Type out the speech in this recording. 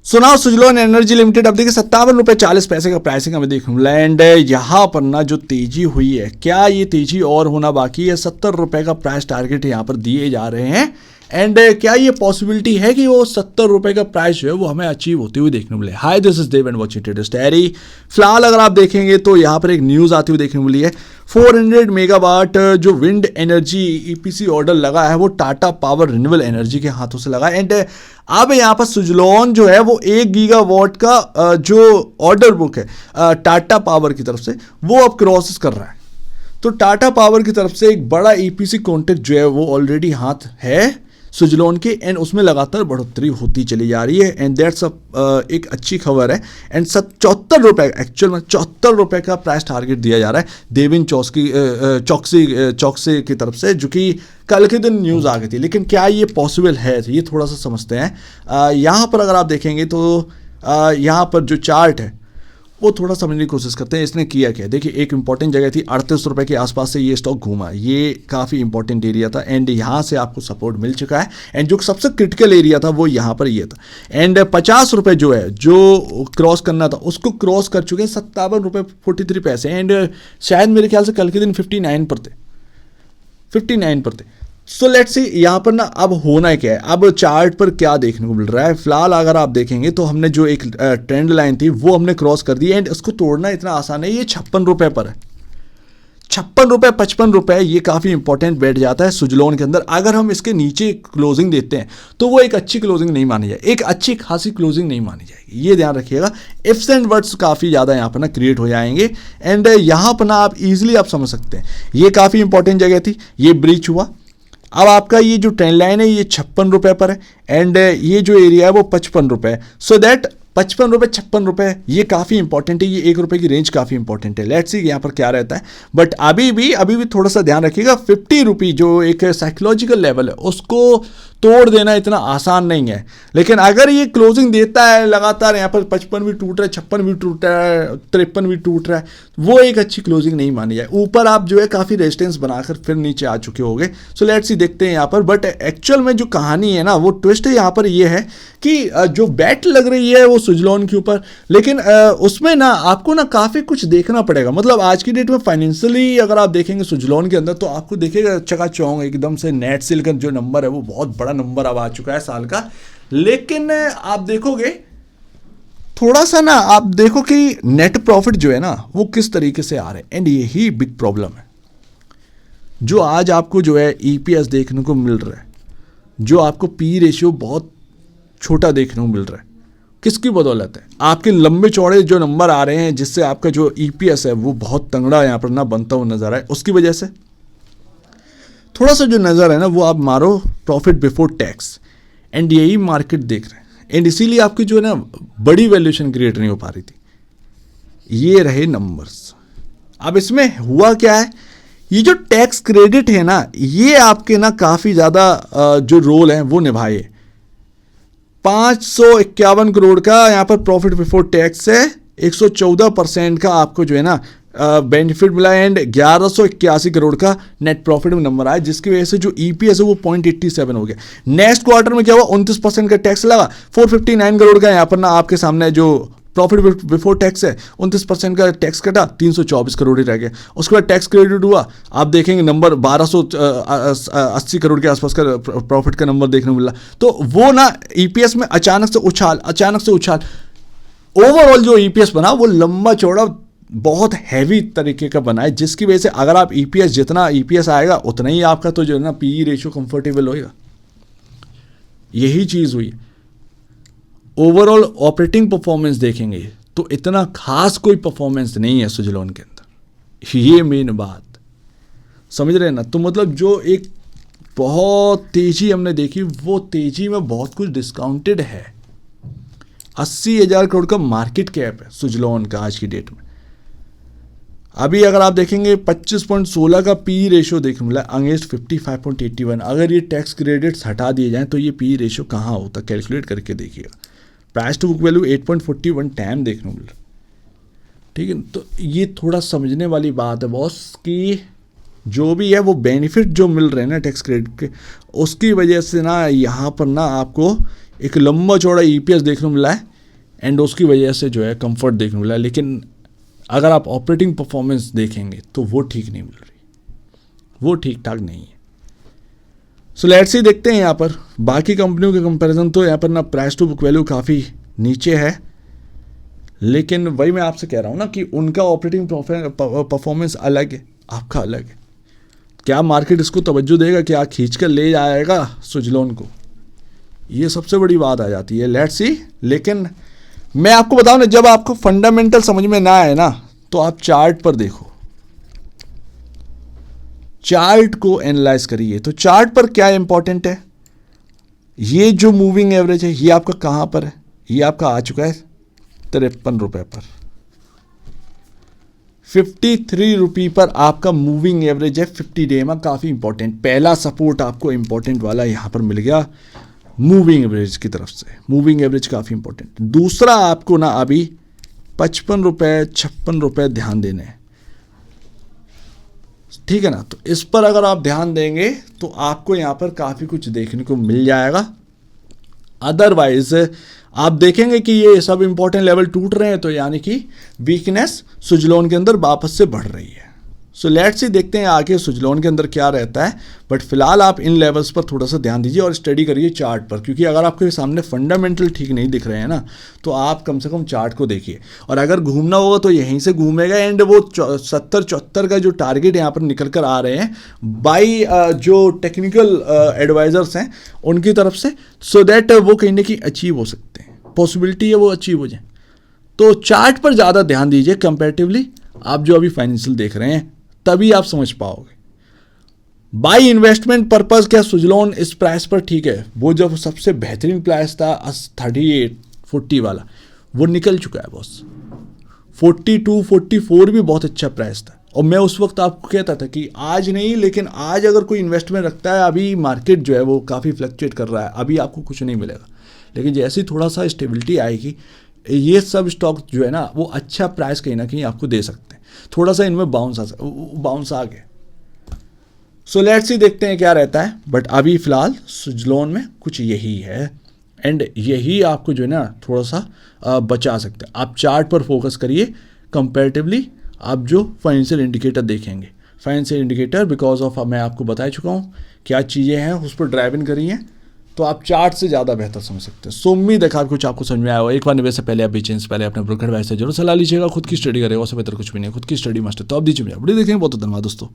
सुनाओ Suzlon energy limited अब देखिए 57 रुपये 40 पैसे का प्राइसिंग हमें देखने मिला। एंड यहाँ पर ना जो तेजी हुई है, क्या ये तेजी और होना बाकी है? 70 रुपये का प्राइस टारगेट यहाँ पर दिए जा रहे हैं। एंड क्या ये पॉसिबिलिटी है कि वो 70 रुपये का प्राइस जो है वो हमें अचीव होते हुए देखने मिले? Hi, this is Dev and watching traders diary. फिलहाल अगर आप देखेंगे तो यहाँ पर एक न्यूज़ आती हुई देखने मिली है। 400 मेगावाट जो विंड एनर्जी ईपीसी ऑर्डर लगा है वो टाटा पावर रिन्यूएबल एनर्जी के हाथों से लगा है। एंड अब यहाँ पर सुजलोन जो है वो 1 गीगावाट का जो ऑर्डर बुक है टाटा पावर की तरफ से वो अब क्रॉसेस कर रहा है। तो टाटा पावर की तरफ से एक बड़ा ईपीसी कॉन्ट्रैक्ट जो है वो ऑलरेडी हाथ है सुजलोन के, एंड उसमें लगातार बढ़ोतरी होती चली जा रही है। एंड दैट्स एक अच्छी खबर है। एंड 74 रुपये, एक्चुअल में 74 रुपये का प्राइस टारगेट दिया जा रहा है देवेन चौकसी की तरफ से, जो कि कल के दिन न्यूज़ आ गई थी। लेकिन क्या ये पॉसिबल है, ये थोड़ा सा समझते हैं। यहाँ पर अगर आप देखेंगे तो यहाँ पर जो चार्ट है वो थोड़ा समझने की कोशिश करते हैं इसने किया क्या। देखिए, एक इंपॉर्टेंट जगह थी 38 रुपये के आसपास से ये स्टॉक घूमा, ये काफ़ी इंपॉर्टेंट एरिया था। एंड यहाँ से आपको सपोर्ट मिल चुका है। एंड जो सबसे क्रिटिकल एरिया था वो यहाँ पर ये था। एंड 50 रुपये जो है जो क्रॉस करना था उसको क्रॉस कर चुके हैं 57 रुपये 43 पैसे। एंड शायद मेरे ख्याल से कल के दिन 59 पर थे। सो लेट्स सी यहाँ पर ना अब होना क्या है, अब चार्ट पर क्या देखने को मिल रहा है। फिलहाल अगर आप देखेंगे तो हमने जो एक ट्रेंड लाइन थी वो हमने क्रॉस कर दी। एंड इसको तोड़ना इतना आसान है। ये 56 रुपये पर है, 56 रुपये 55 रुपये, ये काफ़ी इंपॉर्टेंट बैठ जाता है सुजलोन के अंदर। अगर हम इसके नीचे क्लोजिंग देते हैं तो वो एक अच्छी क्लोजिंग नहीं मानी जाएगी, एक अच्छी खासी क्लोजिंग नहीं मानी जाएगी, ये ध्यान रखिएगा। इफ्स एंड बट्स काफ़ी ज़्यादा यहाँ पर ना क्रिएट हो जाएंगे। एंड यहाँ पर ना आप ईजिली आप समझ सकते हैं ये काफ़ी इंपॉर्टेंट जगह थी, ये ब्रीच हुआ। अब आपका ये जो ट्रेंड लाइन है ये 56 रुपये पर है। एंड ये जो एरिया है वो 55 रुपये है। सो दैट 55 रुपये 56 रुपये ये काफ़ी इंपॉर्टेंट है, ये 1 रुपये की रेंज काफ़ी इंपॉर्टेंट है। लेट्स सी यहाँ पर क्या रहता है। बट अभी भी थोड़ा सा ध्यान रखिएगा, 50 रुपये जो एक साइकोलॉजिकल लेवल है उसको तोड़ देना इतना आसान नहीं है। लेकिन अगर ये क्लोजिंग देता है लगातार, यहाँ पर 55 भी टूट रहा है, 56 भी टूट रहा है, 53 भी टूट रहा है, वो एक अच्छी क्लोजिंग नहीं मानी जाए। ऊपर आप जो है काफ़ी रेजिस्टेंस बनाकर फिर नीचे आ चुके होंगे। सो लेट्स सी देखते हैं यहाँ पर। बट एक्चुअल में जो कहानी है ना वो ट्विस्ट है यहाँ पर ये है कि जो बैट लग रही है वो सुजलोन के ऊपर, लेकिन उसमें ना आपको ना काफ़ी कुछ देखना पड़ेगा। मतलब आज की डेट में फाइनेंशियली अगर आप देखेंगे सुजलोन के अंदर तो आपको देखेगा चकाचौंध एकदम से नेट सेल का जो नंबर है वो बहुत बड़ा नंबर अब आ चुका है साल का। लेकिन आप देखोगे थोड़ा सा ना, आप देखो कि नेट प्रॉफिट जो है ना वो किस तरीके से आ रहे हैं। एंड यही बिग प्रॉब्लम है जो आज आपको जो है ईपीएस देखने को मिल रहा है, जो आपको पी रेशियो बहुत छोटा देखने को मिल रहा है। किसकी बदौलत है? आपके लंबे चौड़े जो नंबर आ रहे हैं जिससे आपका जो ईपीएस है वो बहुत तंगड़ा यहाँ पर ना बनता हुआ नजर आए, उसकी वजह से थोड़ा सा जो नज़र है ना वो आप मारो प्रॉफिट बिफोर टैक्स। एंड यही मार्केट देख रहे हैं। एंड इसीलिए आपकी जो है ना बड़ी वैल्यूएशन क्रिएट नहीं हो पा रही थी। ये रहे नंबर्स। अब इसमें हुआ क्या है, ये जो टैक्स क्रेडिट है ना ये आपके ना काफ़ी ज़्यादा जो रोल है वो निभाए। 551 करोड़ का यहाँ पर प्रॉफिट बिफोर टैक्स है, 114% का आपको जो है ना बेनिफिट मिला। एंड 1181 करोड़ का नेट प्रॉफिट में नंबर आया, जिसकी वजह से जो ईपीएस है वो 0.87 हो गया। नेक्स्ट क्वार्टर में क्या हुआ, 29% का टैक्स लगा, 459 करोड़ का यहाँ पर ना आपके सामने जो प्रॉफिट बिफोर टैक्स है 29% का टैक्स कटा, 324 करोड़ ही रह गया। उसके बाद टैक्स क्रेडिट हुआ, आप देखेंगे नंबर 1280 करोड़ के आसपास का प्रॉफिट का नंबर देखने को मिला। तो वो ना ईपीएस में अचानक से उछाल ओवरऑल जो ईपीएस बना वो लंबा चौड़ा बहुत हैवी तरीके का बना है, जिसकी वजह से अगर आप ईपीएस जितना ईपीएस आएगा उतना ही आपका तो जो है ना पीई रेशियो कंफर्टेबल होएगा। यही चीज़ हुई। ओवरऑल ऑपरेटिंग परफॉर्मेंस देखेंगे तो इतना खास कोई परफॉर्मेंस नहीं है सुजलोन के अंदर। ये मेन बात समझ रहे हैं ना। तो मतलब जो एक बहुत तेजी हमने देखी वो तेजी में बहुत कुछ डिस्काउंटेड है। 80,000 करोड़ का मार्केट कैप है सुजलोन का आज की डेट में। अभी अगर आप देखेंगे 25.16 का पी रेशियो देखने मिला अगेंस्ट 55.81। अगर ये टैक्स क्रेडिट्स हटा दिए जाएं तो ये पी रेशियो कहाँ होता, कैलकुलेट करके देखिएगा। Price to book value 8.41 time देखने को मिल रहा। ठीक है, तो ये थोड़ा समझने वाली बात है बॉस कि जो भी है वो बेनिफिट जो मिल रहे हैं ना टैक्स क्रेडिट के, उसकी वजह से ना यहाँ पर ना आपको एक लंबा चौड़ा ईपीएस देखने को मिला है। एंड उसकी वजह से जो है कंफर्ट देखने को मिला, लेकिन अगर आप ऑपरेटिंग परफॉर्मेंस देखेंगे तो वो ठीक नहीं मिल रही, वो ठीक ठाक नहीं है। सो लेट्स सी देखते हैं यहाँ पर बाकी कंपनियों के कंपैरिजन। तो यहाँ पर ना प्राइस टू बुक वैल्यू काफ़ी नीचे है, लेकिन वही मैं आपसे कह रहा हूँ ना कि उनका ऑपरेटिंग परफॉर्मेंस अलग है, आपका अलग है। क्या मार्केट इसको तवज्जो देगा, क्या खींच कर ले जाएगा सुजलोन को, ये सबसे बड़ी बात आ जाती है। Let's see. लेकिन मैं आपको बताऊं ना, जब आपको फंडामेंटल समझ में ना आए ना तो आप चार्ट पर देखो, चार्ट को एनालाइज करिए। तो चार्ट पर क्या इंपॉर्टेंट है, ये जो मूविंग एवरेज है ये आपका कहां पर है, ये आपका आ चुका है 53 रुपए पर, 53 रुपी पर आपका मूविंग एवरेज है 50 डे में, काफी इंपॉर्टेंट। पहला सपोर्ट आपको इंपॉर्टेंट वाला यहां पर मिल गया मूविंग एवरेज की तरफ से, मूविंग एवरेज काफी इंपॉर्टेंट। दूसरा आपको ना अभी 55 रुपए 56 रुपए ध्यान देने हैं, ठीक है ना। तो इस पर अगर आप ध्यान देंगे तो आपको यहां पर काफी कुछ देखने को मिल जाएगा। अदरवाइज आप देखेंगे कि ये सब इंपॉर्टेंट लेवल टूट रहे हैं, तो यानी कि वीकनेस सुजलोन के अंदर वापस से बढ़ रही है। सो लेट्स सी देखते हैं आगे सुजलोन के अंदर क्या रहता है, बट फिलहाल आप इन लेवल्स पर थोड़ा सा ध्यान दीजिए और स्टडी करिए चार्ट पर, क्योंकि अगर आपके सामने फंडामेंटल ठीक नहीं दिख रहे हैं ना तो आप कम से कम चार्ट को देखिए। और अगर घूमना होगा तो यहीं से घूमेगा, एंड वो 70-74 का जो टारगेट यहाँ पर निकल कर आ रहे हैं बाई जो टेक्निकल एडवाइजर्स हैं उनकी तरफ से, सो दैट वो कहीं ना कहीं अचीव हो सकते हैं, पॉसिबिलिटी है वो अचीव हो जाए। तो चार्ट पर ज़्यादा ध्यान दीजिए कंपैरेटिवली आप जो अभी फाइनेंशियल देख रहे हैं, तभी आप समझ पाओगे। बाई इन्वेस्टमेंट पर्पस क्या सुजलोन इस प्राइस पर ठीक है, वो जब सबसे बेहतरीन प्राइस था 38-40 वाला वो निकल चुका है बॉस, 42-44 भी बहुत अच्छा प्राइस था। और मैं उस वक्त आपको कहता था कि आज नहीं, लेकिन आज अगर कोई इन्वेस्टमेंट रखता है, अभी मार्केट जो है वो काफ़ी फ्लक्चुएट कर रहा है, अभी आपको कुछ नहीं मिलेगा, लेकिन जैसे ही थोड़ा सा स्टेबिलिटी आएगी ये सब स्टॉक जो है ना वो अच्छा प्राइस कहीं ना कहीं आपको दे सकते हैं। थोड़ा सा इनमें बाउंस आ गया। सो लेट्स सी देखते हैं क्या रहता है, बट अभी फिलहाल सुजलोन में कुछ यही है, एंड यही आपको जो है ना थोड़ा सा बचा सकते हैं। आप चार्ट पर फोकस करिए कंपैरेटिवली, आप जो फाइनेंशियल इंडिकेटर देखेंगे, फाइनेंशियल इंडिकेटर बिकॉज ऑफ मैं आपको बता चुका हूँ क्या चीज़ें हैं, उस पर ड्राइव इन करिए तो आप चार्ट से ज़्यादा बेहतर समझ सकते हैं। सो उम्मीद है कुछ आपको समझ में आया हो। एक बार निवेश से पहले आप बेचने से पहले अपने ब्रोकर भाई से जरूर सलाह लीजिएगा, खुद की स्टडी करेगा, उससे बेहतर कुछ भी नहीं, खुद की स्टडी मास्टर। तो आप दीजिए वीडियो देखेंगे, बहुत धन्यवाद दोस्तों।